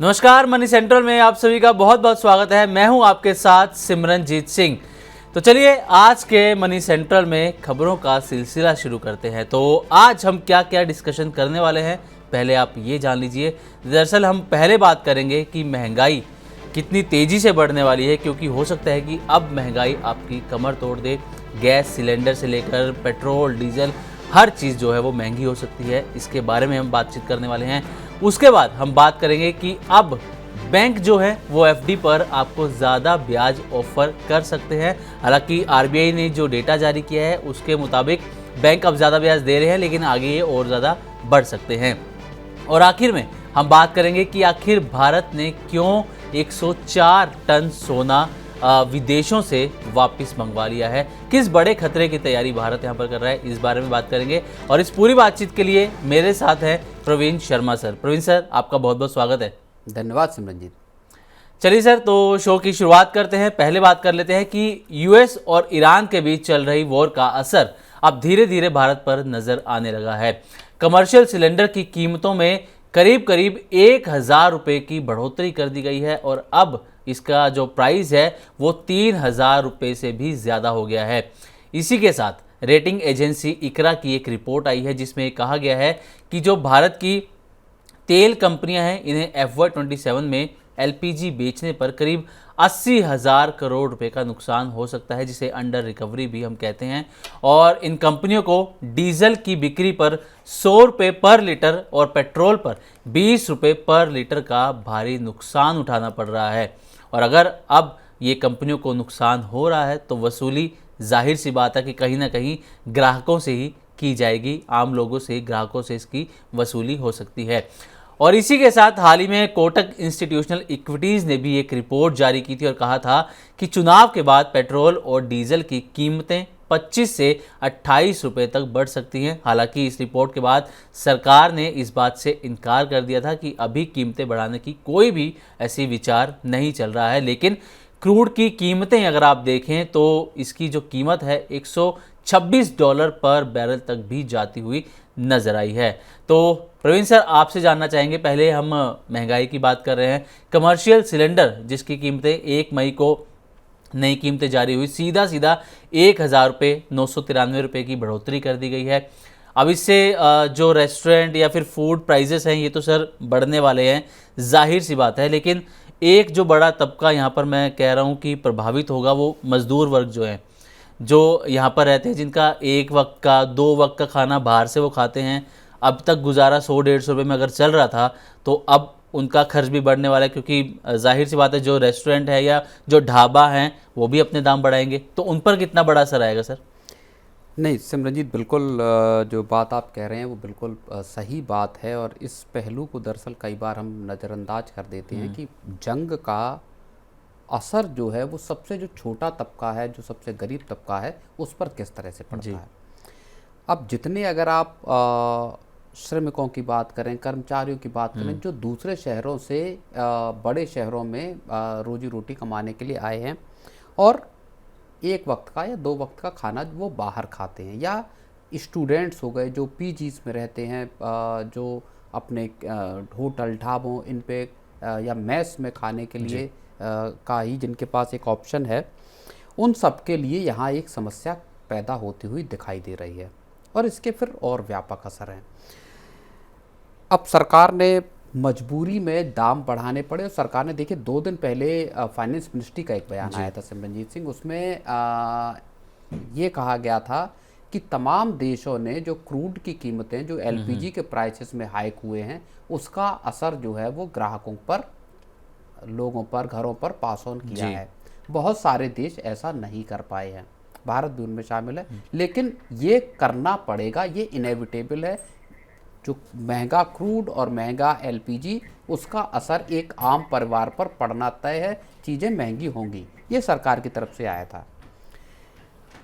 नमस्कार, money central में आप सभी का बहुत बहुत स्वागत है। मैं हूं आपके साथ सिमरनजीत सिंह। तो चलिए आज के मनी सेंट्रल में खबरों का सिलसिला शुरू करते हैं। तो आज हम क्या क्या डिस्कशन करने वाले हैं पहले आप ये जान लीजिए। दरअसल हम पहले बात करेंगे कि महंगाई कितनी तेज़ी से बढ़ने वाली है, क्योंकि हो सकता है कि अब महंगाई आपकी कमर तोड़ दे। गैस सिलेंडर से लेकर पेट्रोल डीजल हर चीज़ जो है वो महंगी हो सकती है। इसके बारे में हम बातचीत करने वाले हैं। उसके बाद हम बात करेंगे कि अब बैंक जो है वो एफडी पर आपको ज़्यादा ब्याज ऑफर कर सकते हैं। हालांकि आरबीआई ने जो डेटा जारी किया है उसके मुताबिक बैंक अब ज़्यादा ब्याज दे रहे हैं, लेकिन आगे ये और ज़्यादा बढ़ सकते हैं। और आखिर में हम बात करेंगे कि आखिर भारत ने क्यों 104 टन सोना विदेशों से वापस मंगवा लिया है। किस बड़े खतरे की तैयारी भारत यहां पर कर रहा है, इस बारे में बात करेंगे। और इस पूरी बातचीत के लिए मेरे साथ हैं प्रवीण शर्मा सर। प्रवीण सर, आपका बहुत बहुत स्वागत है। धन्यवाद सिमरनजीत। चलिए सर, तो शो की शुरुआत करते हैं। पहले बात कर लेते हैं कि यूएस और ईरान के बीच चल रही वॉर का असर अब धीरे धीरे भारत पर नजर आने लगा है। कमर्शियल सिलेंडर की कीमतों में करीब करीब 1,000 रुपये की बढ़ोतरी कर दी गई है और अब इसका जो प्राइस है वो 3,000 रुपये से भी ज़्यादा हो गया है। इसी के साथ रेटिंग एजेंसी इकरा की एक रिपोर्ट आई है जिसमें कहा गया है कि जो भारत की तेल कंपनियां हैं इन्हें FY27 में एलपीजी बेचने पर करीब 80,000 करोड़ रुपए का नुकसान हो सकता है, जिसे अंडर रिकवरी भी हम कहते हैं। और इन कंपनियों को डीजल की बिक्री पर 100 रुपये पर लीटर और पेट्रोल पर 20 रुपये पर लीटर का भारी नुकसान उठाना पड़ रहा है। और अगर अब ये कंपनियों को नुकसान हो रहा है तो वसूली जाहिर सी बात है कि कहीं ना कहीं ग्राहकों से ही की जाएगी। आम लोगों से, ग्राहकों से इसकी वसूली हो सकती है। और इसी के साथ हाल ही में कोटक इंस्टीट्यूशनल इक्विटीज़ ने भी एक रिपोर्ट जारी की थी और कहा था कि चुनाव के बाद पेट्रोल और डीजल की कीमतें 25 से 28 रुपये तक बढ़ सकती हैं। हालांकि इस रिपोर्ट के बाद सरकार ने इस बात से इनकार कर दिया था कि अभी कीमतें बढ़ाने की कोई भी ऐसी विचार नहीं चल रहा है। लेकिन क्रूड की कीमतें अगर आप देखें तो इसकी जो कीमत है $126 पर बैरल तक भी जाती हुई नजर आई है। तो प्रवीण सर, आपसे जानना चाहेंगे, पहले हम महंगाई की बात कर रहे हैं। कमर्शियल सिलेंडर जिसकी कीमतें 1 मई को नई कीमतें जारी हुई, सीधा 1,000 रुपये 993 रुपये की बढ़ोतरी कर दी गई है। अब इससे जो रेस्टोरेंट या फिर फूड प्राइजेस हैं ये तो सर बढ़ने वाले हैं, जाहिर सी बात है। लेकिन एक जो बड़ा तबका यहाँ पर मैं कह रहा हूँ कि प्रभावित होगा, वो मज़दूर वर्ग जो हैं, जो यहाँ पर रहते हैं, जिनका एक वक्त का 2 वक्त का खाना बाहर से वो खाते हैं। अब तक गुजारा 100-150 रुपये में अगर चल रहा था तो अब उनका खर्च भी बढ़ने वाला है, क्योंकि जाहिर सी बात है जो रेस्टोरेंट है या जो ढाबा हैं वो भी अपने दाम बढ़ाएंगे। तो उन पर कितना बड़ा असर आएगा सर? नहीं सिमरनजीत, बिल्कुल जो बात आप कह रहे हैं वो बिल्कुल सही बात है। और इस पहलू को दरअसल कई बार हम नज़रअंदाज कर देते हैं कि जंग का असर जो है वो सबसे जो छोटा तबका है, जो सबसे गरीब तबका है, उस पर किस तरह से पड़ता है। अब जितने अगर आप श्रमिकों की बात करें, कर्मचारियों की बात करें, जो दूसरे शहरों से बड़े शहरों में रोजी रोटी कमाने के लिए आए हैं और एक वक्त का या 2 वक्त का खाना वो बाहर खाते हैं, या स्टूडेंट्स हो गए जो पीजीज में रहते हैं, जो अपने होटल ढाबों इन पे या मेस में खाने के लिए का ही जिनके पास एक ऑप्शन है, उन सब के लिए यहाँ एक समस्या पैदा होती हुई दिखाई दे रही है। और इसके फिर और व्यापक असर हैं। अब सरकार ने मजबूरी में दाम बढ़ाने पड़े। और सरकार ने, देखिए, 2 दिन पहले फाइनेंस मिनिस्ट्री का एक बयान आया था सिमरनजीत सिंह, उसमें ये कहा गया था कि तमाम देशों ने जो क्रूड की कीमतें, जो एलपीजी के प्राइसेस में हाइक हुए हैं, उसका असर जो है वो ग्राहकों पर, लोगों पर, घरों पर पास ऑन किया है। बहुत सारे देश ऐसा नहीं कर पाए हैं, भारत भी उनमें शामिल है। लेकिन ये करना पड़ेगा, ये इनेविटेबल है। जो महंगा क्रूड और महंगा एलपीजी, उसका असर एक आम परिवार पर पड़ना तय है। चीज़ें महंगी होंगी, ये सरकार की तरफ से आया था।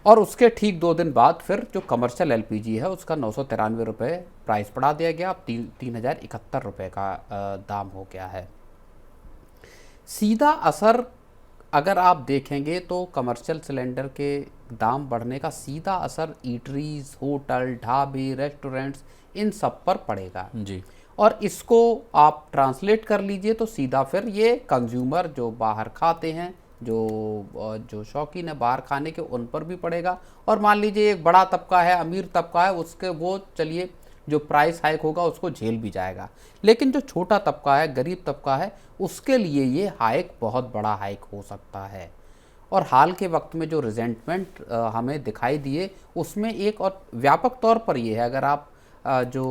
और उसके ठीक 2 दिन बाद फिर जो कमर्शियल एलपीजी है उसका 993 रुपये प्राइस बढ़ा दिया गया। अब 3,071 रुपये का दाम हो गया है। सीधा असर अगर आप देखेंगे तो कमर्शियल सिलेंडर के दाम बढ़ने का सीधा असर ईटरीज, होटल, ढाबे, रेस्टोरेंट्स, इन सब पर पड़ेगा जी। और इसको आप ट्रांसलेट कर लीजिए तो सीधा फिर ये कंज्यूमर जो बाहर खाते हैं, जो शौकीन है बाहर खाने के, उन पर भी पड़ेगा। और मान लीजिए एक बड़ा तबका है, अमीर तबका है, उसके वो चलिए जो प्राइस हाइक होगा उसको झेल भी जाएगा। लेकिन जो छोटा तबका है, गरीब तबका है, उसके लिए ये हाइक बहुत बड़ा हाइक हो सकता है। और हाल के वक्त में जो रिजेंटमेंट हमें दिखाई दिए उसमें एक और व्यापक तौर पर ये है, अगर आप जो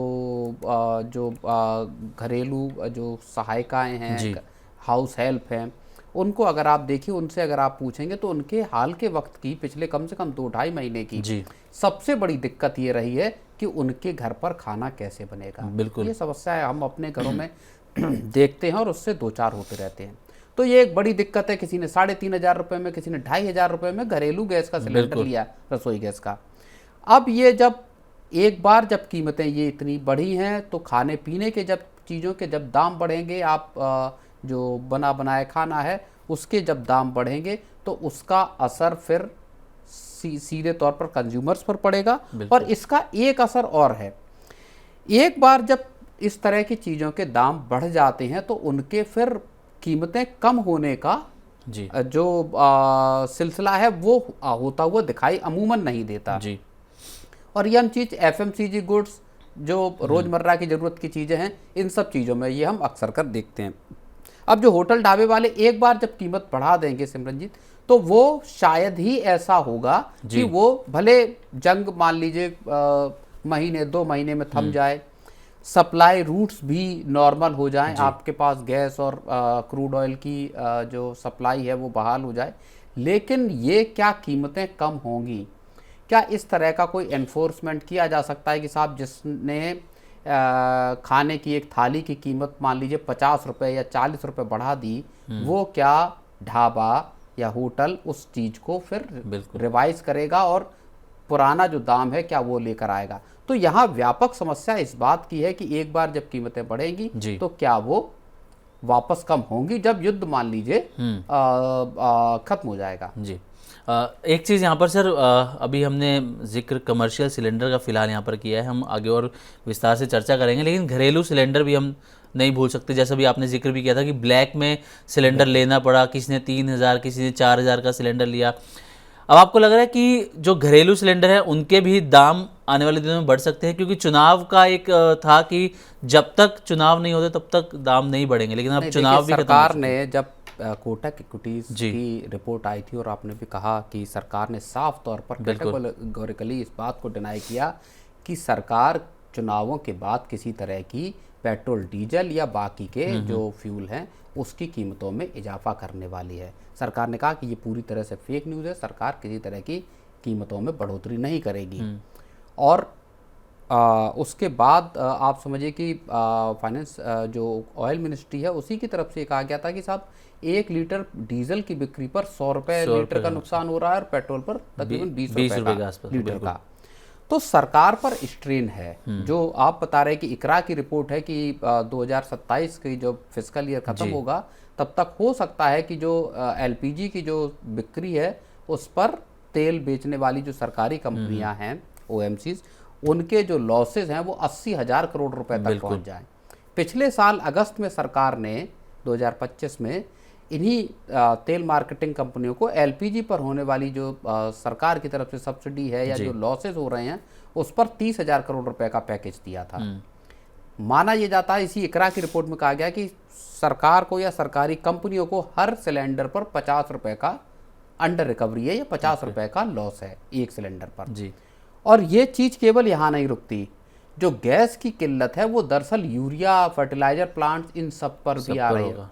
घरेलू जो सहायिकाएँ हैं, हाउस हेल्प हैं, उनको अगर आप देखिए, उनसे अगर आप पूछेंगे तो उनके हाल के वक्त की पिछले कम से कम 2-2.5 महीने की सबसे बड़ी दिक्कत ये रही है कि उनके घर पर खाना कैसे बनेगा। बिल्कुल, ये समस्या है, हम अपने घरों में देखते हैं और उससे 2-4 होते रहते हैं। तो ये एक बड़ी दिक्कत है। किसी ने 3,500 रुपये में, किसी ने 2,500 रुपये में घरेलू गैस का सिलेंडर लिया, रसोई गैस का। अब ये जब एक बार जब कीमतें ये इतनी बढ़ी हैं तो खाने पीने के जब चीज़ों के जब दाम बढ़ेंगे, आप जो बना बनाए खाना है उसके जब दाम बढ़ेंगे तो उसका असर फिर सीधे तौर पर कंज्यूमर्स पर पड़ेगा। और इसका एक असर और है, एक बार जब इस तरह की चीज़ों के दाम बढ़ जाते हैं तो उनके फिर कीमतें कम होने का जो सिलसिला है वो होता हुआ दिखाई अमूमन नहीं देता जी। और ये हम चीज़ FMCG गुड्स जो रोज़मर्रा की ज़रूरत की चीज़ें हैं, इन सब चीज़ों में ये हम अक्सर कर देखते हैं। अब जो होटल ढाबे वाले एक बार जब कीमत बढ़ा देंगे सिमरनजीत, तो वो शायद ही ऐसा होगा कि वो भले जंग मान लीजिए महीने 2 महीने में थम जाए, सप्लाई रूट्स भी नॉर्मल हो जाएं, आपके पास गैस और क्रूड ऑयल की जो सप्लाई है वो बहाल हो जाए, लेकिन ये क्या कीमतें कम होंगी? क्या इस तरह का कोई एनफोर्समेंट किया जा सकता है कि साहब जिसने खाने की एक थाली की कीमत मान लीजिए 50 रुपये या 40 रुपये बढ़ा दी, वो क्या ढाबा या होटल उस चीज़ को फिर रिवाइज करेगा और पुराना जो दाम है क्या वो लेकर आएगा? तो यहाँ व्यापक समस्या इस बात की है कि एक बार जब कीमतें बढ़ेंगी तो क्या वो वापस कम होंगी जब युद्ध मान लीजिए खत्म हो जाएगा। जी एक चीज़ यहाँ पर सर, अभी हमने जिक्र कमर्शियल सिलेंडर का फ़िलहाल यहाँ पर किया है, हम आगे और विस्तार से चर्चा करेंगे, लेकिन घरेलू सिलेंडर भी हम नहीं भूल सकते। जैसा भी आपने जिक्र भी किया था कि ब्लैक में सिलेंडर लेना पड़ा, किसी ने 3,000, किसी ने 4,000 का सिलेंडर लिया। अब आपको लग रहा है कि जो घरेलू सिलेंडर है उनके भी दाम आने वाले दिनों में बढ़ सकते हैं, क्योंकि चुनाव का एक था कि जब तक चुनाव नहीं होते तब तक दाम नहीं बढ़ेंगे, लेकिन अब चुनाव भी सरकार ने जब कोटक इक्विटीज की रिपोर्ट आई थी और आपने भी कहा कि सरकार ने साफ तौर पर कैटेगोरिकली इस बात को डिनाई किया कि सरकार चुनावों के बाद किसी तरह की पेट्रोल, डीजल या बाकी के जो फ्यूल हैं उसकी कीमतों में इजाफा करने वाली है। सरकार ने कहा कि ये पूरी तरह से फेक न्यूज़ है, सरकार किसी तरह की कीमतों में बढ़ोतरी नहीं करेगी। और उसके बाद आप समझिए कि फाइनेंस जो ऑयल मिनिस्ट्री है उसी की तरफ से कहा गया था कि साहब 1 लीटर डीजल की बिक्री पर 100 रुपये लीटर का नुकसान हो रहा है और पेट्रोल पर तकरीबन 20 रुपये का लीटर का। तो सरकार पर स्ट्रेन है। जो आप बता रहे हैं कि इकरा की रिपोर्ट है कि 2027 की जो फिस्कल ईयर खत्म होगा तब तक हो सकता है कि जो LPG की जो बिक्री है उस पर तेल बेचने वाली जो सरकारी कंपनियां हैं OMCs, उनके जो लॉसेज हैं वो 80,000 करोड़ रुपए तक पहुंच जाएं। पिछले साल अगस्त में सरकार ने 2025 में इन्हीं तेल मार्केटिंग कंपनियों को LPG पर होने वाली जो सरकार की तरफ से सब्सिडी है या जो लॉसेज हो रहे हैं उस पर 30,000 करोड़ रुपए का पैकेज दिया था। माना यह जाता है, इसी इकरा की रिपोर्ट में कहा गया कि सरकार को या सरकारी कंपनियों को हर सिलेंडर पर 50 रुपए का अंडर रिकवरी है या 50 रुपए का लॉस है एक सिलेंडर पर जी। और ये चीज़ केवल यहाँ नहीं रुकती, जो गैस की किल्लत है वो दरअसल यूरिया, फर्टिलाइजर प्लांट्स, इन सब पर भी आ रही है।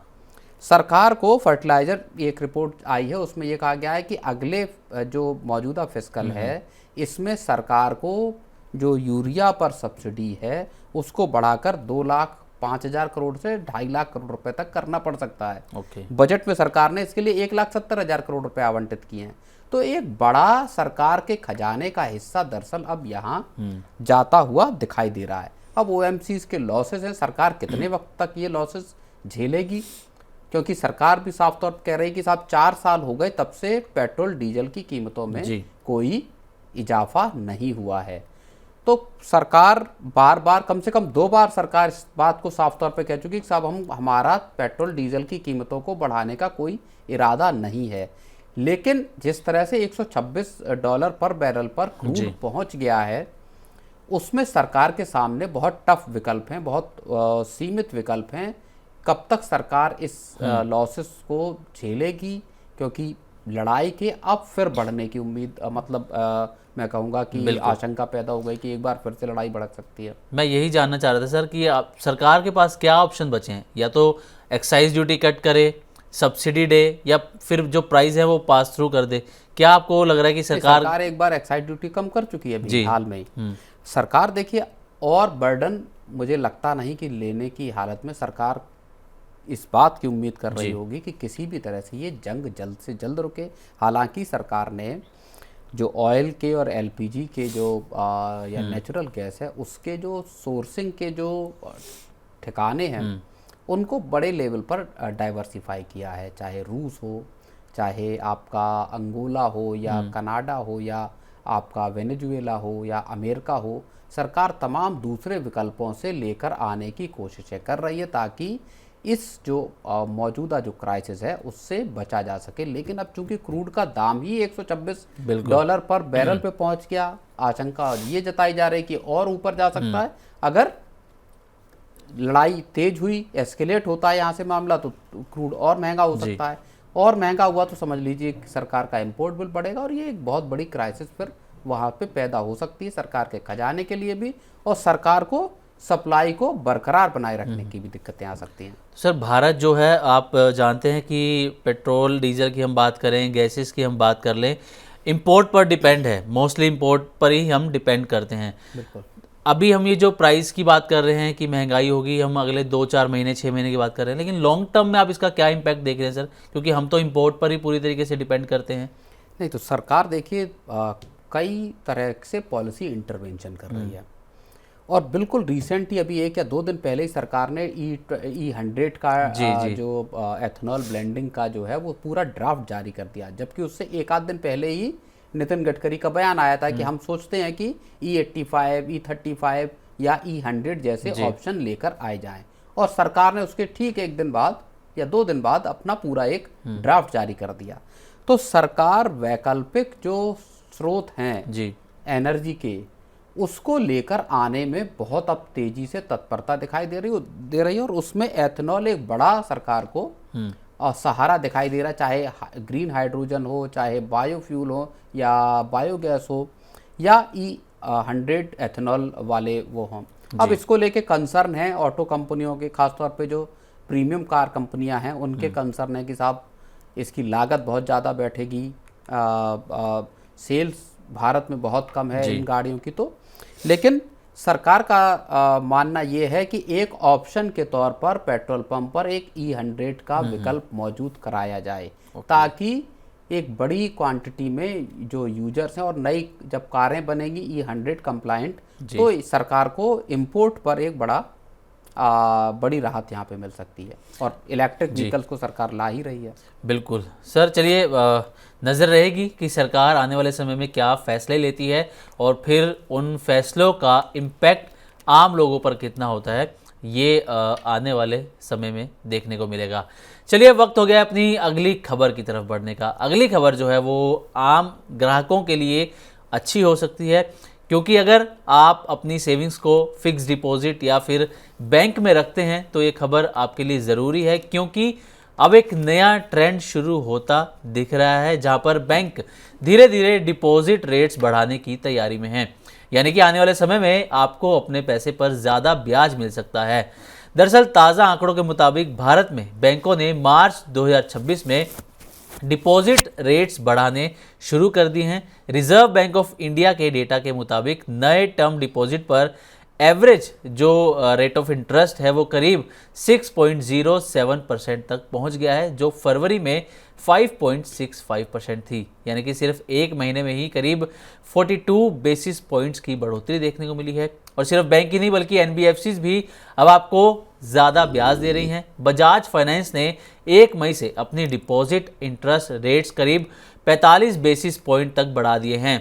सरकार को फर्टिलाइजर एक रिपोर्ट आई है उसमें यह कहा गया है कि अगले जो मौजूदा फिस्कल है इसमें सरकार को जो यूरिया पर सब्सिडी है उसको बढ़ाकर 2,05,000 करोड़ से 2.5 लाख करोड़ रुपए तक करना पड़ सकता है। बजट में सरकार ने इसके लिए 1,70,000 करोड़ रुपए आवंटित किए हैं। तो एक बड़ा सरकार के खजाने का हिस्सा दरअसल अब यहाँ जाता हुआ दिखाई दे रहा है। अब OMCs के लॉसेज हैं, सरकार कितने वक्त तक ये लॉसेज झेलेगी? क्योंकि सरकार भी साफ तौर पर कह रही है कि साहब 4 साल हो गए तब से पेट्रोल डीजल की कीमतों में कोई इजाफा नहीं हुआ है। तो सरकार बार बार, कम से कम 2 बार सरकार इस बात को साफ तौर पे कह चुकी कि साहब हमारा पेट्रोल डीजल की कीमतों को बढ़ाने का कोई इरादा नहीं है। लेकिन जिस तरह से $126 पर बैरल पर क्रूड पहुंच गया है, उसमें सरकार के सामने बहुत टफ विकल्प हैं, बहुत सीमित विकल्प हैं। कब तक सरकार इस लॉसेस को झेलेगी, क्योंकि लड़ाई के अब फिर बढ़ने की उम्मीद, मतलब मैं कहूँगा कि आशंका पैदा हो गई कि एक बार फिर से लड़ाई भड़क सकती है। मैं यही जानना चाह रहा था सर कि आप सरकार के पास क्या ऑप्शन बचे हैं, या तो एक्साइज ड्यूटी कट करे, सब्सिडी दे, या फिर जो प्राइस है वो पास थ्रू कर दे। क्या आपको लग रहा है कि सरकार एक बार एक्साइज ड्यूटी कम कर चुकी है अभी हाल में ही। सरकार देखिए, और बर्डन मुझे लगता नहीं कि लेने की हालत में सरकार इस बात की उम्मीद कर रही होगी कि किसी भी तरह से ये जंग जल्द से जल्द रुके। हालांकि सरकार ने जो ऑयल के और एलपीजी के जो या नेचुरल गैस है, उसके जो सोर्सिंग के जो ठिकाने हैं, उनको बड़े लेवल पर डाइवर्सिफाई किया है। चाहे रूस हो, चाहे आपका अंगोला हो, या कनाडा हो, या आपका वेनेजुएला हो, या अमेरिका हो, सरकार तमाम दूसरे विकल्पों से लेकर आने की कोशिशें कर रही है ताकि इस जो मौजूदा जो क्राइसिस है उससे बचा जा सके। लेकिन अब चूंकि क्रूड का दाम ही $126 पर बैरल पे पहुंच गया, आशंका ये जताई जा रही है कि और ऊपर जा सकता है। अगर लड़ाई तेज हुई, एस्केलेट होता है यहाँ से मामला, तो क्रूड और महंगा हो सकता है, और महंगा हुआ तो समझ लीजिए कि सरकार का इंपोर्ट बिल बढ़ेगा, और ये एक बहुत बड़ी क्राइसिस फिर वहाँ पे पैदा हो सकती है, सरकार के खजाने के लिए भी, और सरकार को सप्लाई को बरकरार बनाए रखने की भी दिक्कतें आ सकती हैं। सर, भारत जो है, आप जानते हैं कि पेट्रोल डीजल की हम बात करें, गैसेस की हम बात कर लें, इंपोर्ट पर डिपेंड है, मोस्टली इंपोर्ट पर ही हम डिपेंड करते हैं। बिल्कुल। अभी हम ये जो प्राइस की बात कर रहे हैं कि महंगाई होगी, हम अगले 2-4 महीने 6 महीने की बात कर रहे हैं, लेकिन लॉन्ग टर्म में आप इसका क्या इम्पैक्ट देख रहे हैं सर, क्योंकि हम तो इंपोर्ट पर ही पूरी तरीके से डिपेंड करते हैं। नहीं, तो सरकार देखिए कई तरह से पॉलिसी इंटरवेंशन कर रही है, और बिल्कुल रिसेंटली अभी 1 या 2 दिन पहले ही सरकार ने E100 का जो एथेनॉल ब्लेंडिंग का जो है वो पूरा ड्राफ्ट जारी कर दिया, जबकि उससे 1 आध दिन पहले ही नितिन गडकरी का बयान आया था कि हम सोचते हैं कि E85, E35 या E100 जैसे ऑप्शन लेकर आए जाएं, और सरकार ने उसके ठीक 1 दिन बाद या 2 दिन बाद अपना पूरा एक ड्राफ्ट जारी कर दिया। तो सरकार वैकल्पिक जो स्रोत हैं एनर्जी के, उसको लेकर आने में बहुत अब तेजी से तत्परता दिखाई दे रही है, और उसमें एथेनॉल एक बड़ा सरकार को सहारा दिखाई दे रहा है, चाहे ग्रीन हाइड्रोजन हो, चाहे बायोफ्यूल हो, या बायोगैस हो, या E100 एथेनॉल वाले वो हों। अब इसको लेके कंसर्न है ऑटो कंपनियों के, खासतौर पे जो प्रीमियम कार कंपनियां हैं उनके कंसर्न है कि साहब इसकी लागत बहुत ज़्यादा बैठेगी, सेल्स भारत में बहुत कम है इन गाड़ियों की। तो लेकिन सरकार का मानना ये है कि एक ऑप्शन के तौर पर पेट्रोल पंप पर एक E100 का विकल्प मौजूद कराया जाए, ताकि एक बड़ी क्वांटिटी में जो यूजर्स हैं, और नई जब कारें बनेंगी E100 कंप्लाइंट, तो सरकार को इंपोर्ट पर एक बड़ी राहत यहाँ पे मिल सकती है, और इलेक्ट्रिक व्हीकल्स को सरकार ला ही रही है। बिल्कुल सर, चलिए नज़र रहेगी कि सरकार आने वाले समय में क्या फैसले लेती है, और फिर उन फैसलों का इम्पैक्ट आम लोगों पर कितना होता है, ये आने वाले समय में देखने को मिलेगा। चलिए, वक्त हो गया अपनी अगली खबर की तरफ बढ़ने का। अगली खबर जो है वो आम ग्राहकों के लिए अच्छी हो सकती है, क्योंकि अगर आप अपनी सेविंग्स को फिक्स डिपॉजिट या फिर बैंक में रखते हैं तो ये खबर आपके लिए ज़रूरी है, क्योंकि अब एक नया ट्रेंड शुरू होता दिख रहा है, जहां पर बैंक धीरे धीरे डिपॉजिट रेट्स बढ़ाने की तैयारी में हैं। यानी कि आने वाले समय में आपको अपने पैसे पर ज़्यादा ब्याज मिल सकता है। दरअसल ताज़ा आंकड़ों के मुताबिक भारत में बैंकों ने मार्च 2026 में डिपॉजिट रेट्स बढ़ाने शुरू कर दिए हैं। रिजर्व बैंक ऑफ इंडिया के डेटा के मुताबिक नए टर्म डिपॉजिट पर एवरेज जो रेट ऑफ इंटरेस्ट है वो करीब 6.07% तक पहुंच गया है, जो फरवरी में 5.65% थी। यानी कि सिर्फ 1 महीने में ही करीब 42 बेसिस पॉइंट्स की बढ़ोतरी देखने को मिली है। और सिर्फ बैंक ही नहीं बल्कि NBFCs भी अब आपको ज़्यादा ब्याज दे रही हैं। बजाज फाइनेंस ने 1 मई से अपनी डिपॉजिट इंटरेस्ट रेट्स करीब 45 बेसिस पॉइंट तक बढ़ा दिए हैं।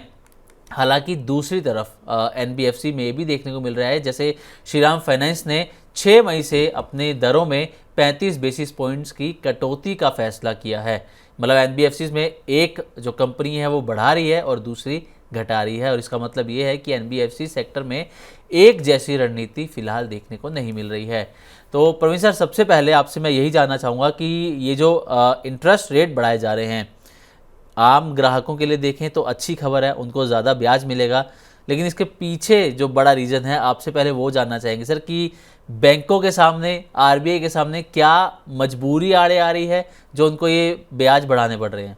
हालांकि दूसरी तरफ एनबीएफसी में ये भी देखने को मिल रहा है, जैसे श्रीराम फाइनेंस ने 6 मई से अपने दरों में 35 बेसिस पॉइंट्स की कटौती का फैसला किया है। मतलब एनबीएफसी में एक जो कंपनी है वो बढ़ा रही है और दूसरी घटा रही है, और इसका मतलब ये है कि एनबीएफसी सेक्टर में एक जैसी रणनीति फिलहाल देखने को नहीं मिल रही है। तो प्रवीण सर, सबसे पहले आपसे मैं यही जानना चाहूँगा कि ये जो इंटरेस्ट रेट बढ़ाए जा रहे हैं, आम ग्राहकों के लिए देखें तो अच्छी खबर है, उनको ज़्यादा ब्याज मिलेगा, लेकिन इसके पीछे जो बड़ा रीज़न है, आपसे पहले वो जानना चाहेंगे सर कि बैंकों के सामने, आरबीआई के सामने क्या मजबूरी आड़े आ रही है जो उनको ये ब्याज बढ़ाने पड़ रहे हैं?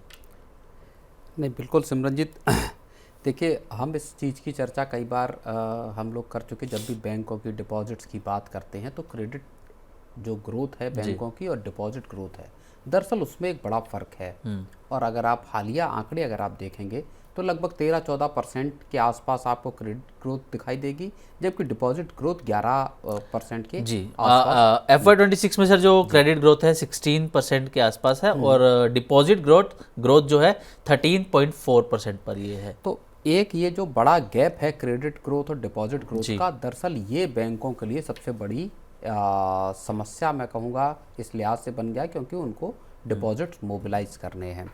नहीं, बिल्कुल सिमरनजीत। देखिए, हम इस चीज़ की चर्चा कई बार हम लोग कर चुके। जब भी बैंकों की डिपॉजिट्स की बात करते हैं तो क्रेडिट जो ग्रोथ है बैंकों की और डिपॉजिट ग्रोथ है, दरअसल उसमें एक बड़ा फ़र्क है। और अगर आप हालिया आंकड़े अगर आप देखेंगे तो लगभग 13-14% के आसपास आपको क्रेडिट ग्रोथ दिखाई देगी, जबकि डिपॉजिट ग्रोथ 11% के जी। आसपास। FY26 में सर जो क्रेडिट ग्रोथ है 16% के आसपास है, और डिपॉजिट ग्रोथ जो है 13.4% पर ये है। तो एक ये जो बड़ा गैप है क्रेडिट ग्रोथ और डिपॉजिट ग्रोथ का, दरअसल ये बैंकों के लिए सबसे बड़ी समस्या मैं कहूँगा इस लिहाज से बन गया, क्योंकि उनको डिपॉजिट मोबिलाइज करने हैं।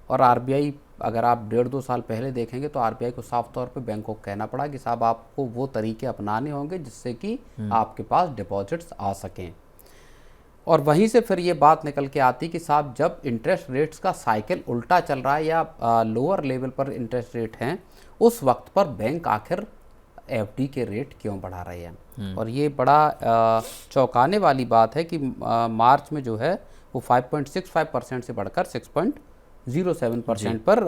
और आरबीआई, अगर आप 1.5-2 साल पहले देखेंगे तो आरबीआई को साफ तौर पे बैंकों को कहना पड़ा कि साहब आपको वो तरीके अपनाने होंगे जिससे कि आपके पास डिपॉजिट्स आ सकें। और वहीं से फिर ये बात निकल के आती कि साहब जब इंटरेस्ट रेट्स का साइकिल उल्टा चल रहा है या लोअर लेवल पर इंटरेस्ट रेट हैं, उस वक्त पर बैंक आखिर एफडी के रेट क्यों बढ़ा रहे हैं। और ये बड़ा चौंकाने वाली बात है कि मार्च में जो है वो 5.65% से बढ़कर 6.07% पर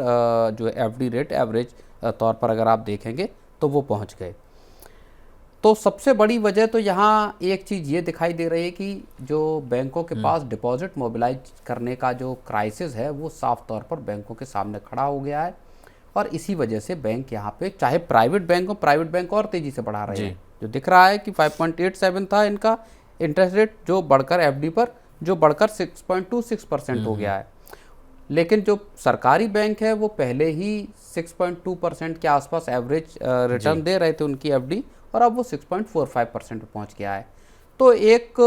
जो एफडी रेट एवरेज तौर पर अगर आप देखेंगे तो वो पहुंच गए। तो सबसे बड़ी वजह तो यहाँ एक चीज़ ये दिखाई दे रही है कि जो बैंकों के पास डिपॉजिट मोबिलाइज करने का जो क्राइसिस है वो साफ तौर पर बैंकों के सामने खड़ा हो गया है। और इसी वजह से बैंक यहाँ पे, चाहे प्राइवेट बैंक और तेज़ी से बढ़ा रहे हैं। जो दिख रहा है कि 5.87 था इनका इंटरेस्ट रेट, जो बढ़कर एफडी पर जो बढ़कर 6.26% हो गया है। लेकिन जो सरकारी बैंक है वो पहले ही 6.2% के आसपास एवरेज रिटर्न दे रहे थे उनकी एफडी, और अब वो 6.45% पे पहुंच गया है। तो एक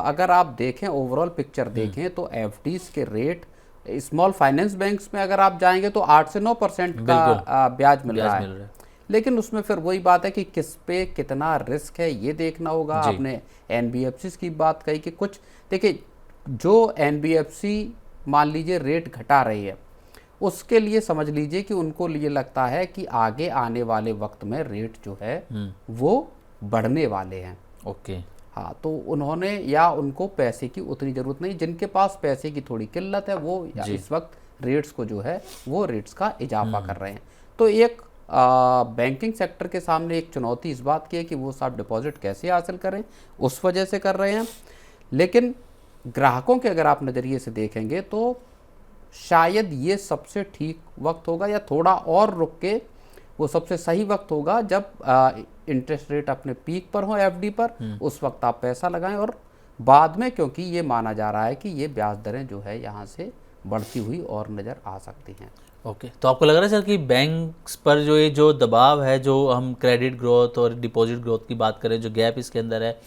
अगर आप देखें, ओवरऑल पिक्चर देखें तो एफडीज के रेट स्मॉल फाइनेंस बैंक्स में अगर आप जाएंगे तो 8 से 9% का ब्याज मिल रहा है। लेकिन उसमें फिर वही बात है कि किस पे कितना रिस्क है ये देखना होगा। आपने एनबीएफसी की बात कही कि कुछ देखिए, जो एनबीएफसी मान लीजिए रेट घटा रही है, उसके लिए समझ लीजिए कि उनको ये लगता है कि आगे आने वाले वक्त में रेट जो है वो बढ़ने वाले हैं। ओके। हाँ, तो उन्होंने, या उनको पैसे की उतनी ज़रूरत नहीं, जिनके पास पैसे की थोड़ी किल्लत है वो इस वक्त रेट्स को जो है वो रेट्स का इजाफा कर रहे हैं। तो एक बैंकिंग सेक्टर के सामने एक चुनौती इस बात की है कि वो साहब डिपॉजिट कैसे हासिल करें, उस वजह से कर रहे हैं। लेकिन ग्राहकों के अगर आप नज़रिए से देखेंगे तो शायद ये सबसे ठीक वक्त होगा, या थोड़ा और रुक के वो सबसे सही वक्त होगा जब इंटरेस्ट रेट अपने पीक पर हो एफडी पर, उस वक्त आप पैसा लगाएं। और बाद में, क्योंकि ये माना जा रहा है कि ये ब्याज दरें जो है यहाँ से बढ़ती हुई और नज़र आ सकती हैं। ओके। तो आपको लग रहा है सर कि बैंक्स पर जो ये जो दबाव है, जो हम क्रेडिट ग्रोथ और डिपॉजिट ग्रोथ की बात करें, जो गैप इसके अंदर है,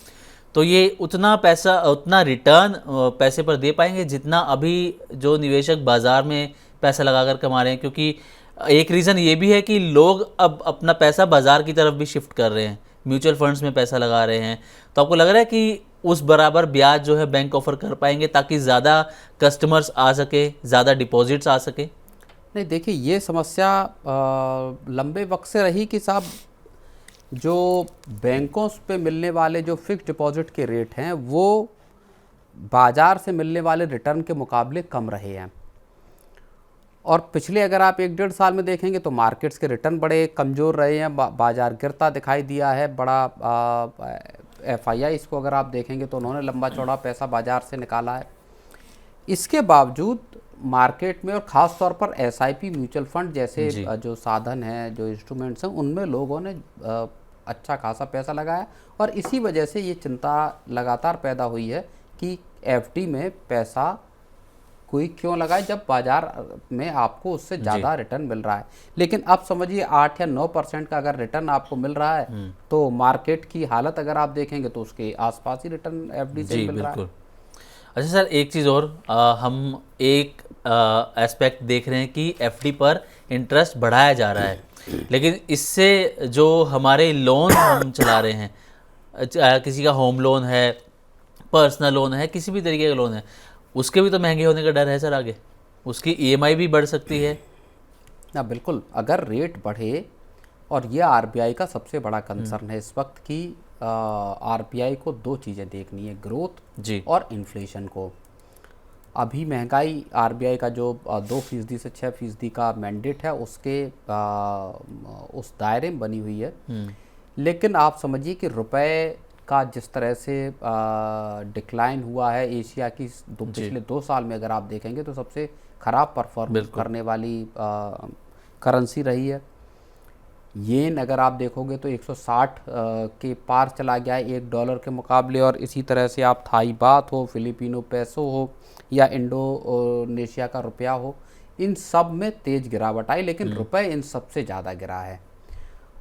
तो ये उतना पैसा, उतना रिटर्न पैसे पर दे पाएंगे जितना अभी जो निवेशक बाज़ार में पैसा लगाकर कमा रहे हैं? क्योंकि एक रीज़न ये भी है कि लोग अब अपना पैसा बाज़ार की तरफ भी शिफ्ट कर रहे हैं, म्यूचुअल फंड्स में पैसा लगा रहे हैं। तो आपको लग रहा है कि उस बराबर ब्याज जो है बैंक ऑफर कर पाएंगे ताकि ज़्यादा कस्टमर्स आ सके, ज़्यादा डिपॉजिट्स आ सके? नहीं, देखिए, ये समस्या लंबे वक्त से रही कि साहब जो बैंकों पे मिलने वाले जो फिक्स डिपॉजिट के रेट हैं वो बाज़ार से मिलने वाले रिटर्न के मुकाबले कम रहे हैं। और पिछले अगर आप 1-1.5 साल में देखेंगे तो मार्केट्स के रिटर्न बड़े कमज़ोर रहे हैं, बाज़ार गिरता दिखाई दिया है। बड़ा एफआईआई इसको अगर आप देखेंगे तो उन्होंने लंबा चौड़ा पैसा बाज़ार से निकाला है। इसके बावजूद मार्केट में, और ख़ास तौर पर एसआईपी म्यूचुअल फंड जैसे जो साधन हैं, जो इंस्ट्रूमेंट्स हैं, उनमें लोगों ने अच्छा खासा पैसा लगाया। और इसी वजह से ये चिंता लगातार पैदा हुई है कि एफडी में पैसा कोई क्यों लगाए जब बाजार में आपको उससे ज़्यादा रिटर्न मिल रहा है। लेकिन अब समझिए 8 या 9% का अगर रिटर्न आपको मिल रहा है तो मार्केट की हालत अगर आप देखेंगे तो उसके आसपास ही रिटर्न एफडी से मिल रहा है। अच्छा सर, एक चीज़ और, हम एक एस्पेक्ट देख रहे हैं कि एफडी पर इंटरेस्ट बढ़ाया जा रहा है, लेकिन इससे जो हमारे लोन हम चला रहे हैं, किसी का होम लोन है, पर्सनल लोन है, किसी भी तरीके का लोन है, उसके भी तो महंगे होने का डर है सर। आगे उसकी ईएमआई भी बढ़ सकती है ना। बिल्कुल, अगर रेट बढ़े, और ये आरबीआई का सबसे बड़ा कंसर्न है इस वक्त कि आरबीआई को दो चीज़ें देखनी है, ग्रोथ जी और इन्फ्लेशन को। अभी महंगाई आरबीआई का जो 2% से 6% का मैंडेट है उसके उस दायरे में बनी हुई है। लेकिन आप समझिए कि रुपए का जिस तरह से डिक्लाइन हुआ है, एशिया की पिछले 2 साल में अगर आप देखेंगे तो सबसे ख़राब परफॉर्मेंस करने वाली करेंसी रही है। येन अगर आप देखोगे तो 160 के पार चला गया है $1 के मुकाबले, और इसी तरह से आप थाई बात हो, फिलिपिनो पैसो हो या इंडोनेशिया का रुपया हो, इन सब में तेज़ गिरावट आई, लेकिन रुपए इन सबसे ज़्यादा गिरा है।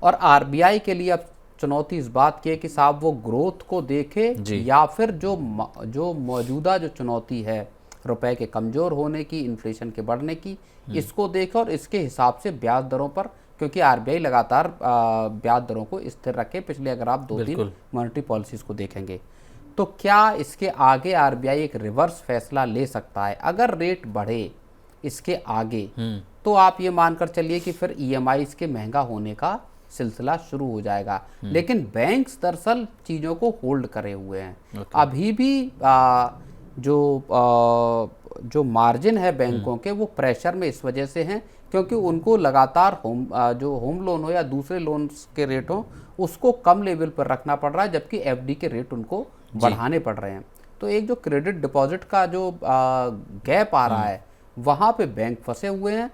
और आरबीआई के लिए अब चुनौती इस बात की है कि साहब वो ग्रोथ को देखे या फिर जो मौजूदा जो चुनौती है रुपए के कमज़ोर होने की, इन्फ्लेशन के बढ़ने की, इसको देखे और इसके हिसाब से ब्याज दरों पर, क्योंकि आरबीआई लगातार ब्याज दरों को स्थिर रखे पिछले, अगर आप 2-3 मॉनेटरी पॉलिसीज़ को देखेंगे, तो क्या इसके आगे आरबीआई एक रिवर्स फैसला ले सकता है? अगर रेट बढ़े इसके आगे तो आप ये मानकर चलिए कि फिर ईएमआईज़ के महंगा होने का सिलसिला शुरू हो जाएगा। लेकिन बैंक्स दरअसल चीज़ों को होल्ड करे हुए हैं। अभी भी जो मार्जिन है बैंकों के, वो प्रेशर में इस वजह से हैं क्योंकि उनको लगातार होम लोन हो या दूसरे लोन्स के रेट हो, उसको कम लेवल पर रखना पड़ रहा है, जबकि एफडी के रेट उनको बढ़ाने पड़ रहे हैं। तो एक जो क्रेडिट डिपॉजिट का जो गैप आ रहा है, वहाँ पे बैंक फंसे हुए हैं।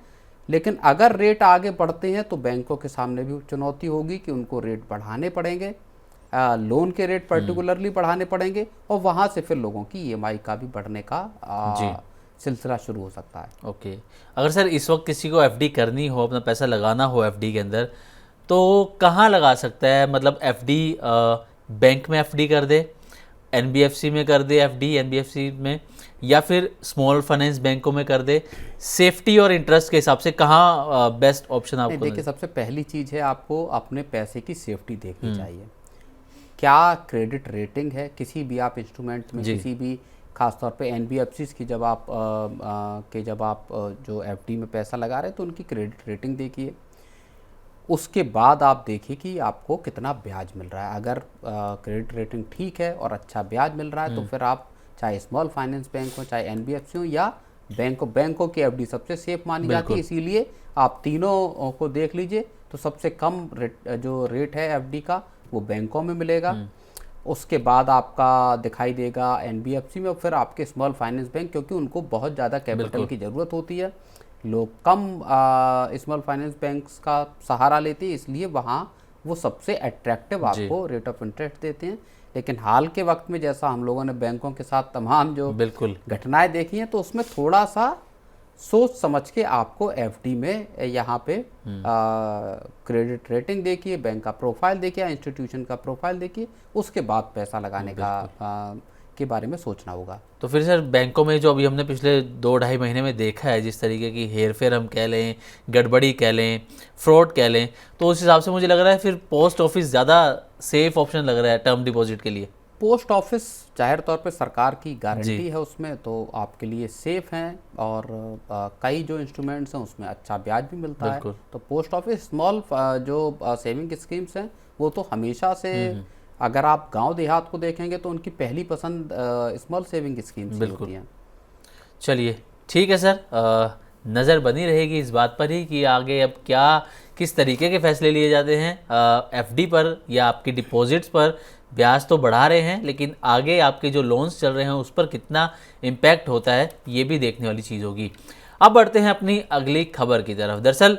लेकिन अगर रेट आगे बढ़ते हैं तो बैंकों के सामने भी चुनौती होगी कि उनको रेट बढ़ाने पड़ेंगे, लोन के रेट पर्टिकुलरली बढ़ाने पड़ेंगे, और वहाँ से फिर लोगों की ईएमआई का भी बढ़ने का सिलसिला शुरू हो सकता है। ओके, अगर सर इस वक्त किसी को एफडी करनी हो, अपना पैसा लगाना हो एफडी के अंदर, तो कहाँ लगा सकता है? मतलब एफडी बैंक में एफडी कर दे, एनबीएफसी में कर दे एफडी, एनबीएफसी में, या फिर स्मॉल फाइनेंस बैंकों में कर दे? सेफ्टी और इंटरेस्ट के हिसाब से कहाँ बेस्ट ऑप्शन आपको? देखिए, सबसे पहली चीज़ है आपको अपने पैसे की सेफ्टी देखनी चाहिए। क्या क्रेडिट रेटिंग है किसी भी आप इंस्ट्रूमेंट में, किसी भी, खासतौर पे एनबीएफसीज की जब आप जो एफडी में पैसा लगा रहे हैं तो उनकी क्रेडिट रेटिंग देखिए। उसके बाद आप देखिए कि आपको कितना ब्याज मिल रहा है। अगर क्रेडिट रेटिंग ठीक है और अच्छा ब्याज मिल रहा है तो फिर आप चाहे स्मॉल फाइनेंस बैंक हो, चाहे एनबीएफसी हो, या बैंकों की एफडी सबसे सेफ मानी जाती है। इसीलिए आप तीनों को देख लीजिए तो सबसे कम जो रेट है एफडी का वो बैंकों में मिलेगा। उसके बाद आपका दिखाई देगा एनबीएफसी में, और फिर आपके स्मॉल फाइनेंस बैंक, क्योंकि उनको बहुत ज़्यादा कैपिटल की ज़रूरत होती है। लोग कम स्मॉल फाइनेंस बैंक्स का सहारा लेते हैं, इसलिए वहाँ वो सबसे अट्रैक्टिव आपको रेट ऑफ इंटरेस्ट देते हैं। लेकिन हाल के वक्त में जैसा हम लोगों ने बैंकों के साथ तमाम जो घटनाएं देखी हैं, तो उसमें थोड़ा सा सोच समझ के आपको एफडी में यहाँ पे क्रेडिट रेटिंग देखिए, बैंक का प्रोफाइल देखिए, इंस्टीट्यूशन का प्रोफाइल देखिए, उसके बाद पैसा लगाने का के बारे में सोचना होगा। तो फिर सर बैंकों में जो अभी हमने पिछले 2-2.5 महीने में देखा है, जिस तरीके की हेरफेर हम कह लें, गड़बड़ी कह लें, फ्रॉड कह लें, तो उस हिसाब से मुझे लग रहा है फिर पोस्ट ऑफिस ज़्यादा सेफ ऑप्शन लग रहा है टर्म डिपॉजिट के लिए। पोस्ट ऑफिस जाहिर तौर पे सरकार की गारंटी है उसमें, तो आपके लिए सेफ हैं, और कई जो इंस्ट्रूमेंट्स हैं उसमें अच्छा ब्याज भी मिलता है। तो पोस्ट ऑफिस, स्मॉल जो सेविंग स्कीम्स हैं, वो तो हमेशा से, अगर आप गांव देहात को देखेंगे तो उनकी पहली पसंद स्मॉल सेविंग स्कीम्स होती हैं। चलिए ठीक है सर, नज़र बनी रहेगी इस बात पर ही कि आगे अब किस तरीके के फैसले लिए जाते हैं एफडी पर या आपकी डिपॉजिट्स पर। ब्याज तो बढ़ा रहे हैं, लेकिन आगे आपके जो लोन्स चल रहे हैं उस पर कितना इम्पैक्ट होता है, ये भी देखने वाली चीज़ होगी। अब बढ़ते हैं अपनी अगली खबर की तरफ। दरअसल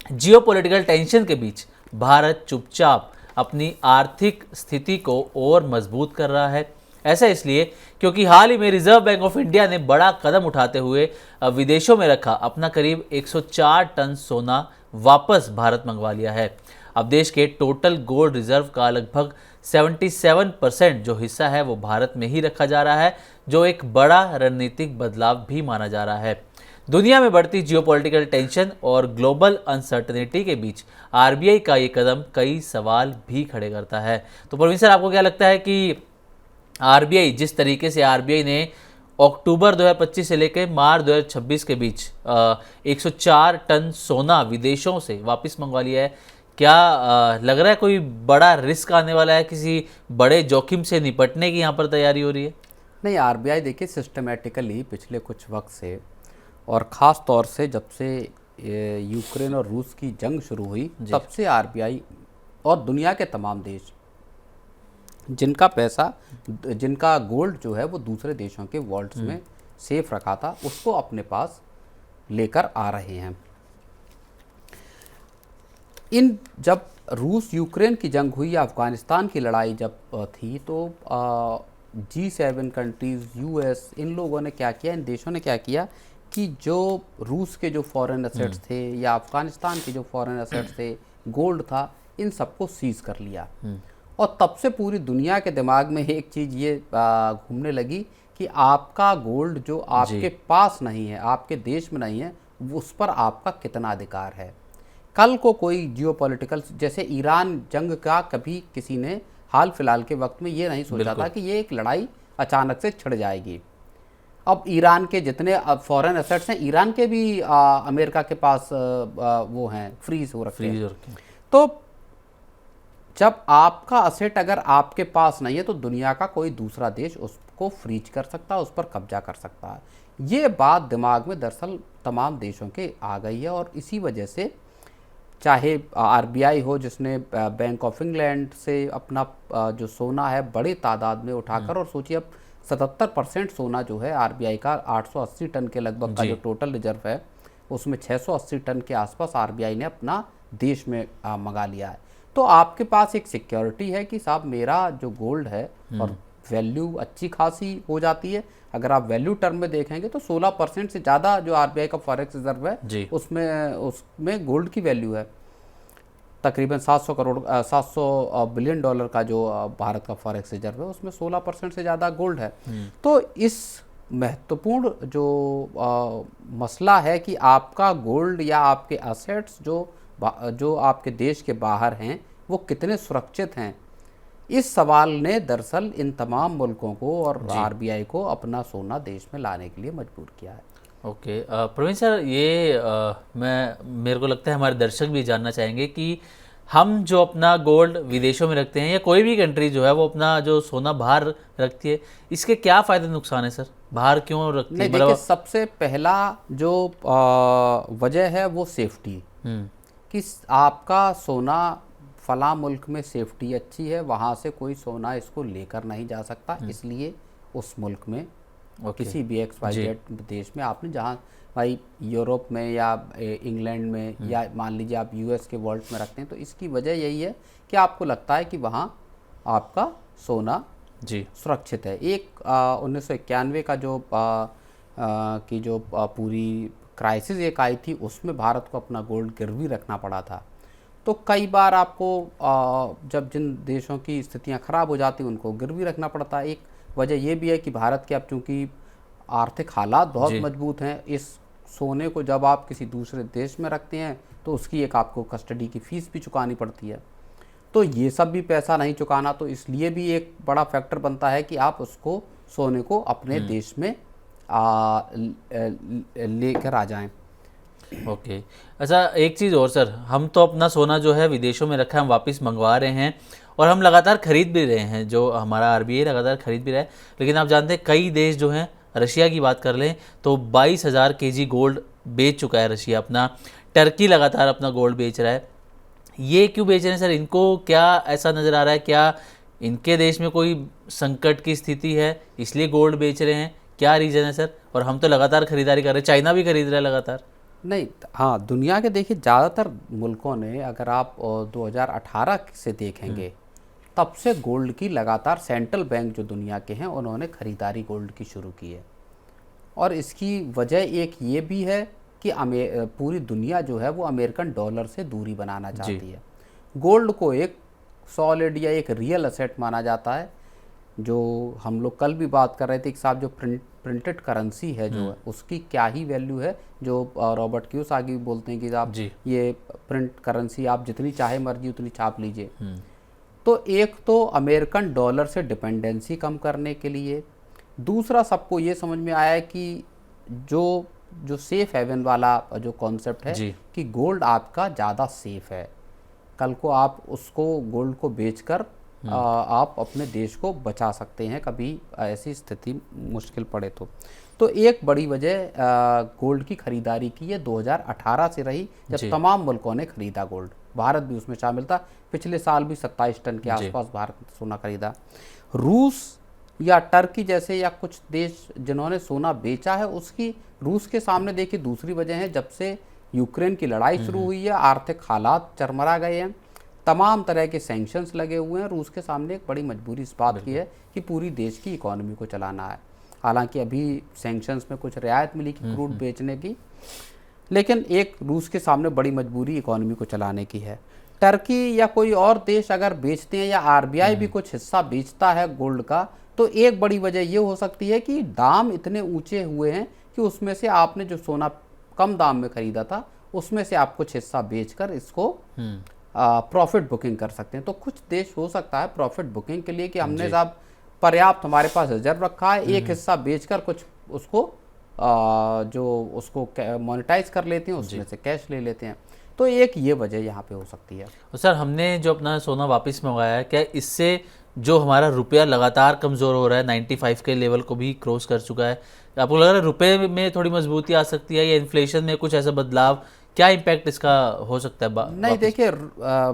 जियोपॉलिटिकल टेंशन के बीच भारत चुपचाप अपनी आर्थिक स्थिति को और मजबूत कर रहा है। ऐसा इसलिए क्योंकि हाल ही में रिजर्व बैंक ऑफ इंडिया ने बड़ा कदम उठाते हुए विदेशों में रखा अपना करीब 104 टन सोना वापस भारत मंगवा लिया है। अब देश के टोटल गोल्ड रिजर्व का लगभग 77% जो हिस्सा है वो भारत में ही रखा जा रहा है, जो एक बड़ा रणनीतिक बदलाव भी माना जा रहा है। दुनिया में बढ़ती जियोपॉलिटिकल टेंशन और ग्लोबल अनसर्टेनिटी के बीच आरबीआई का ये कदम कई सवाल भी खड़े करता है। तो प्रवीण सर, आपको क्या लगता है कि आरबीआई जिस तरीके से आरबीआई ने अक्टूबर 2025 से लेकर मार्च 2026 के बीच 104 टन सोना विदेशों से वापस मंगवा लिया है, क्या लग रहा है कोई बड़ा रिस्क आने वाला है, किसी बड़े जोखिम से निपटने की यहाँ पर तैयारी हो रही है? नहीं, आरबीआई देखिए सिस्टमेटिकली पिछले कुछ वक्त से और ख़ास तौर से जब से यूक्रेन और रूस की जंग शुरू हुई तब से आरबीआई और दुनिया के तमाम देश जिनका पैसा, जिनका गोल्ड जो है वो दूसरे देशों के वॉल्ट्स में सेफ रखा था, उसको अपने पास लेकर आ रहे हैं। जब रूस यूक्रेन की जंग हुई या अफ़गानिस्तान की लड़ाई जब थी तो G7 कंट्रीज़, यूएस, इन लोगों ने क्या किया, इन देशों ने क्या किया कि जो रूस के जो फॉरेन एसेट्स थे या अफ़गानिस्तान के जो फॉरेन एसेट्स थे, गोल्ड था, इन सबको सीज कर लिया। और तब से पूरी दुनिया के दिमाग में एक चीज़ ये घूमने लगी कि आपका गोल्ड जो आपके पास नहीं है, आपके देश में नहीं है, उस पर आपका कितना अधिकार है। कल को कोई जियोपॉलिटिकल, जैसे ईरान जंग का कभी किसी ने हाल फिलहाल के वक्त में ये नहीं सोचा था कि ये एक लड़ाई अचानक से छिड़ जाएगी। अब ईरान के जितने फॉरेन एसेट्स हैं, ईरान के भी अमेरिका के पास वो हैं, फ्रीज हो रखे हैं। तो जब आपका असेट अगर आपके पास नहीं है तो दुनिया का कोई दूसरा देश उसको फ्रीज कर सकता है, उस पर कब्जा कर सकता है। ये बात दिमाग में दरअसल तमाम देशों के आ गई है और इसी वजह से चाहे आरबीआई हो जिसने बैंक ऑफ इंग्लैंड से अपना जो सोना है बड़े तादाद में उठाकर, और सोचिए अब 77% सोना जो है आरबीआई का 880 टन के लगभग का जो टोटल रिजर्व है उसमें 680 टन के आसपास आरबीआई ने अपना देश में मंगा लिया है। तो आपके पास एक सिक्योरिटी है कि साहब मेरा जो गोल्ड है और वैल्यू अच्छी खासी हो जाती है। अगर आप वैल्यू टर्म में देखेंगे तो 16% से ज़्यादा जो आरबीआई का फॉरेक्स रिजर्व है उसमें गोल्ड की वैल्यू है। तकरीबन 700 बिलियन डॉलर का जो भारत का फॉरेक्स रिजर्व है उसमें 16% से ज़्यादा गोल्ड है। तो इस महत्वपूर्ण जो मसला है कि आपका गोल्ड या आपके एसेट्स जो आपके देश के बाहर हैं वो कितने सुरक्षित हैं, इस सवाल ने दरअसल इन तमाम मुल्कों को और आरबीआई को अपना सोना देश में लाने के लिए मजबूर किया है। ओके, प्रवीण सर, ये मेरे को लगता है हमारे दर्शक भी जानना चाहेंगे कि हम जो अपना गोल्ड विदेशों में रखते हैं या कोई भी कंट्री जो है वो अपना जो सोना बाहर रखती है, इसके क्या फ़ायदे नुकसान है सर? बाहर क्यों रखती है? देखिए, सबसे पहला जो वजह है वो सेफ्टी, कि आपका सोना फला मुल्क में सेफ्टी अच्छी है, वहाँ से कोई सोना इसको लेकर नहीं जा सकता, इसलिए उस मुल्क में किसी भी XYZ देश में आपने, जहाँ भाई यूरोप में या इंग्लैंड में या मान लीजिए आप यूएस के वॉल्ट में रखते हैं, तो इसकी वजह यही है कि आपको लगता है कि वहाँ आपका सोना सुरक्षित है। एक 1991 का जो पूरी क्राइसिस एक आई थी, उसमें भारत को अपना गोल्ड गिरवी रखना पड़ा था। तो कई बार आपको जब जिन देशों की स्थितियां खराब हो जाती उनको गिरवी रखना पड़ता है। एक वजह यह भी है कि भारत के अब चूँकि आर्थिक हालात बहुत मजबूत हैं, इस सोने को जब आप किसी दूसरे देश में रखते हैं तो उसकी एक आपको कस्टडी की फ़ीस भी चुकानी पड़ती है। तो ये सब भी पैसा नहीं चुकाना, तो इसलिए भी एक बड़ा फैक्टर बनता है कि आप उसको सोने को अपने देश में लेकर आ जाएं। ओके, अच्छा एक चीज़ और सर, हम तो अपना सोना जो है विदेशों में रखा है, हम वापस मंगवा रहे हैं और हम लगातार खरीद भी रहे हैं, जो हमारा आरबीआई लगातार खरीद भी रहा है। लेकिन आप जानते हैं कई देश जो हैं, रशिया की बात कर लें तो 22,000 केजी गोल्ड बेच चुका है रशिया अपना। टर्की लगातार अपना गोल्ड बेच रहा है। ये क्यों बेच रहे हैं सर? इनको क्या ऐसा नज़र आ रहा है, क्या इनके देश में कोई संकट की स्थिति है इसलिए गोल्ड बेच रहे हैं? क्या रीज़न है सर? और हम तो लगातार खरीदारी कर रहे हैं, चाइना भी खरीद रहा है लगातार। नहीं, हाँ, दुनिया के देखिए ज़्यादातर मुल्कों ने, अगर आप 2018 से देखेंगे तब से गोल्ड की लगातार सेंट्रल बैंक जो दुनिया के हैं उन्होंने खरीदारी गोल्ड की शुरू की है। और इसकी वजह एक ये भी है कि पूरी दुनिया जो है वो अमेरिकन डॉलर से दूरी बनाना चाहती है। गोल्ड को एक सॉलिड या एक रियल असेट माना जाता है। जो हम लोग कल भी बात कर रहे थे कि साहब जो प्रिंटेड करेंसी है जो है उसकी क्या ही वैल्यू है, जो रॉबर्ट कियोसाकी भी बोलते हैं कि आप ये प्रिंट करेंसी आप जितनी चाहे मर्जी उतनी छाप लीजिए। तो एक तो अमेरिकन डॉलर से डिपेंडेंसी कम करने के लिए, दूसरा सबको ये समझ में आया है कि जो सेफ हेवन वाला जो कॉन्सेप्ट है कि गोल्ड आपका ज़्यादा सेफ है। कल को आप उसको गोल्ड को बेचकर आप अपने देश को बचा सकते हैं कभी ऐसी स्थिति मुश्किल पड़े तो एक बड़ी वजह गोल्ड की खरीदारी की है 2018 से रही, जब तमाम मुल्कों ने खरीदा गोल्ड। भारत भी उसमें शामिल था। पिछले साल भी 27 टन के आसपास भारत ने सोना खरीदा। रूस या टर्की जैसे या कुछ देश जिन्होंने सोना बेचा है, उसकी रूस के सामने देखिए दूसरी वजह है, जब से यूक्रेन की लड़ाई शुरू हुई है आर्थिक हालात चरमरा गए हैं, तमाम तरह के सैंक्शंस लगे हुए हैं। रूस के सामने एक बड़ी मजबूरी इस बात की है कि पूरी देश की इकोनॉमी को चलाना है। हालांकि अभी सैंक्शंस में कुछ रियायत मिली कि क्रूड बेचने की, लेकिन एक रूस के सामने बड़ी मजबूरी इकोनॉमी को चलाने की है। टर्की या कोई और देश अगर बेचते हैं या आरबीआई भी कुछ हिस्सा बेचता है गोल्ड का, तो एक बड़ी वजह ये हो सकती है कि दाम इतने ऊंचे हुए हैं कि उसमें से आपने जो सोना कम दाम में खरीदा था उसमें से आप कुछ हिस्सा बेचकर इसको प्रॉफिट बुकिंग कर सकते हैं। तो कुछ देश हो सकता है प्रॉफिट बुकिंग के लिए कि हमने साहब पर्याप्त हमारे पास रिजर्व रखा है, एक हिस्सा बेचकर कुछ उसको जो उसको मोनेटाइज कर लेते हैं, उसमें से कैश ले लेते हैं। तो एक ये वजह यहाँ पे हो सकती है। तो सर हमने जो अपना सोना वापस मंगाया है, क्या इससे जो हमारा रुपया लगातार कमज़ोर हो रहा है 95 के लेवल को भी क्रॉस कर चुका है, आपको लग रहा है रुपये में थोड़ी मजबूती आ सकती है या इन्फ्लेशन में कुछ ऐसा बदलाव, क्या इम्पैक्ट इसका हो सकता है? नहीं देखिए,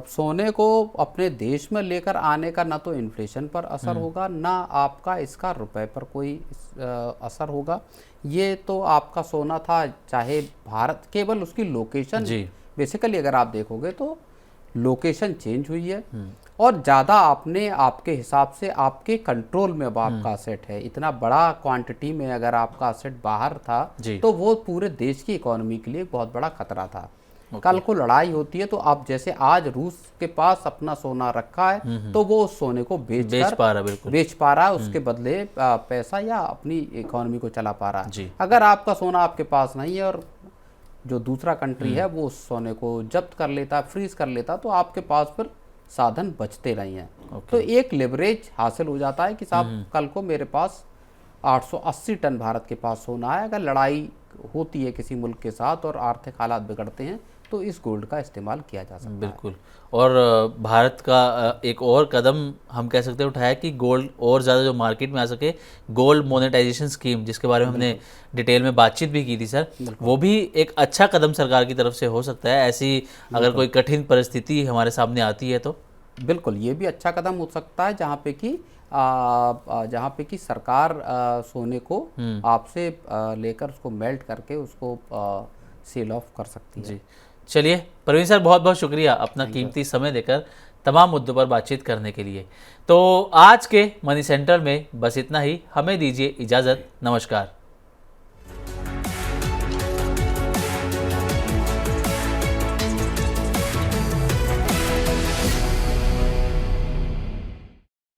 सोने को अपने देश में लेकर आने का ना तो इन्फ्लेशन पर असर होगा, ना आपका इसका रुपए पर कोई असर होगा। ये तो आपका सोना था, चाहे भारत, केवल उसकी लोकेशन, बेसिकली अगर आप देखोगे तो लोकेशन चेंज हुई है और ज़्यादा आपने आपके हिसाब से आपके कंट्रोल में अब आपका असेट है। इतना बड़ा क्वांटिटी में अगर आपका असेट बाहर था तो वो पूरे देश की इकोनॉमी के लिए बहुत बड़ा खतरा था। कल को लड़ाई होती है तो आप जैसे आज रूस के पास अपना सोना रखा है तो वो उस सोने को बेच पा रहा है, उसके बदले पैसा या अपनी इकोनॉमी को चला पा रहा है। अगर आपका सोना आपके पास नहीं है और जो दूसरा कंट्री है वो उस सोने को जब्त कर लेता, फ्रीज कर लेता, तो आपके पास फिर साधन बचते नहीं हैं। तो एक लेवरेज हासिल हो जाता है कि साहब कल को मेरे पास 880 टन भारत के पास सोना है, अगर लड़ाई होती है किसी मुल्क के साथ और आर्थिक हालात बिगड़ते हैं तो इस गोल्ड का इस्तेमाल किया जा सकता है। बिल्कुल। और भारत का एक और कदम हम कह सकते हैं उठाया कि गोल्ड और ज़्यादा जो मार्केट में आ सके, गोल्ड मोनेटाइजेशन स्कीम, जिसके बारे में हमने डिटेल में बातचीत भी की थी सर, वो भी एक अच्छा कदम सरकार की तरफ से हो सकता है ऐसी अगर कोई कठिन परिस्थिति हमारे सामने आती है तो। बिल्कुल, ये भी अच्छा कदम हो सकता है जहाँ पे कि सरकार सोने को आपसे लेकर उसको मेल्ट करके उसको सेल ऑफ कर सकती है। जी चलिए परवीन सर, बहुत बहुत शुक्रिया अपना कीमती समय देकर तमाम मुद्दों पर बातचीत करने के लिए। तो आज के मनी सेंटर में बस इतना ही, हमें दीजिए इजाज़त, नमस्कार।